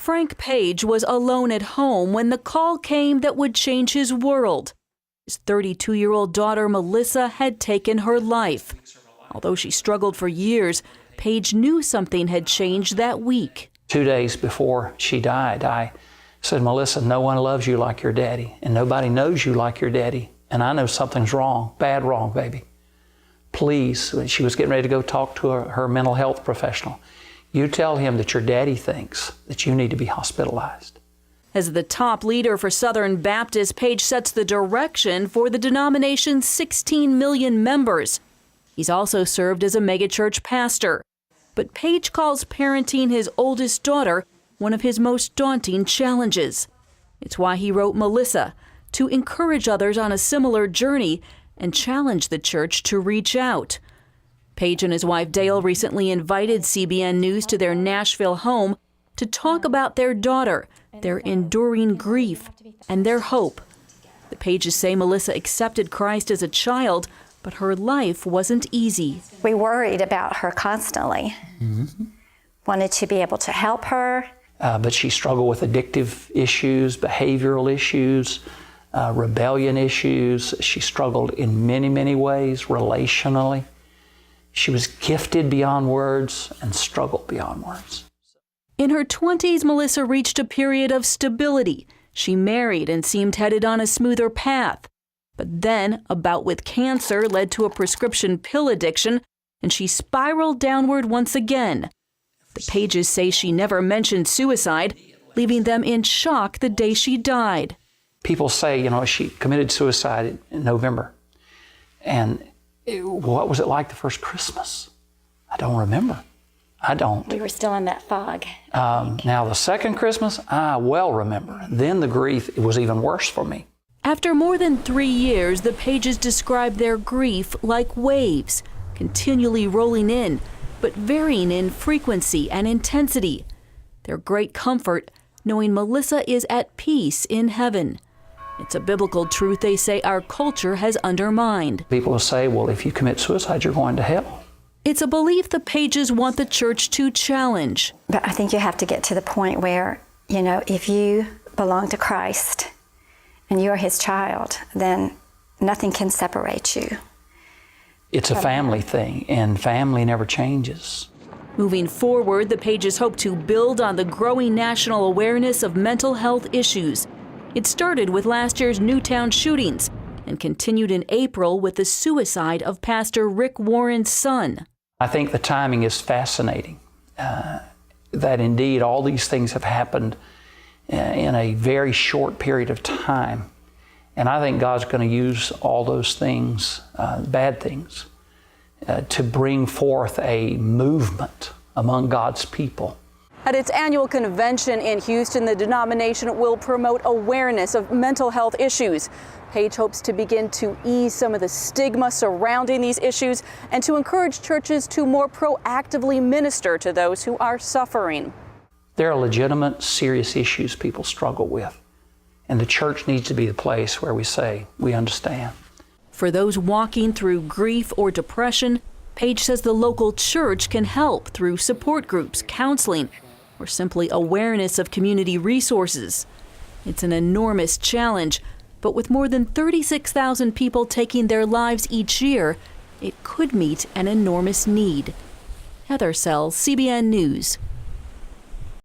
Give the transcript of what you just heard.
Frank Page was alone at home when the call came that would change his world. His 32-year-old daughter, Melissa, had taken her life. Although she struggled for years, Page knew something had changed that week. 2 days before she died, I said, Melissa, no one loves you like your daddy, and nobody knows you like your daddy, and I know something's wrong, bad wrong, baby. Please, when she was getting ready to go talk to her mental health professional, you tell him that your daddy thinks that you need to be hospitalized. As the top leader for Southern Baptist, Page sets the direction for the denomination's 16 million members. He's also served as a megachurch pastor. But Page calls parenting his oldest daughter one of his most daunting challenges. It's why he wrote Melissa, to encourage others on a similar journey and challenge the church to reach out. Page and his wife Dale recently invited CBN News to their Nashville home to talk about their daughter, their enduring grief, and their hope. The Pages say Melissa accepted Christ as a child, but her life wasn't easy. We worried about her constantly. Wanted to be able to help her. But she struggled with addictive issues, behavioral issues, rebellion issues. She struggled in many, many ways, relationally. She was gifted beyond words and struggled beyond words. In her 20s, Melissa reached a period of stability. She married and seemed headed on a smoother path. But then a bout with cancer led to a prescription pill addiction, and she spiraled downward once again. The Pages say she never mentioned suicide, leaving them in shock the day she died. People say, she committed suicide in November. And what was it like the first Christmas? I don't remember. I don't. We were still in that fog. Now, the second Christmas, I well remember. Then the grief was even worse for me. After more than 3 years, the Pages describe their grief like waves, continually rolling in, but varying in frequency and intensity. Their great comfort, knowing Melissa is at peace in heaven. It's a biblical truth they say our culture has undermined. People will say, well, if you commit suicide, you're going to hell. It's a belief the Pages want the church to challenge. But I think you have to get to the point where, if you belong to Christ and you're his child, then nothing can separate you. It's a family thing, and family never changes. Moving forward, the Pages hope to build on the growing national awareness of mental health issues. It started with last year's Newtown shootings and continued in April with the suicide of Pastor Rick Warren's son. I think the timing is fascinating, that indeed all these things have happened in a very short period of time. And I think God's going to use all those things, bad things, to bring forth a movement among God's people. At its annual convention in Houston, the denomination will promote awareness of mental health issues. Page hopes to begin to ease some of the stigma surrounding these issues and to encourage churches to more proactively minister to those who are suffering. There are legitimate, serious issues people struggle with, and the church needs to be the place where we say, we understand. For those walking through grief or depression, Page says the local church can help through support groups, counseling, or simply awareness of community resources. It's an enormous challenge, but with more than 36,000 people taking their lives each year, it could meet an enormous need. Heather Sells, CBN News.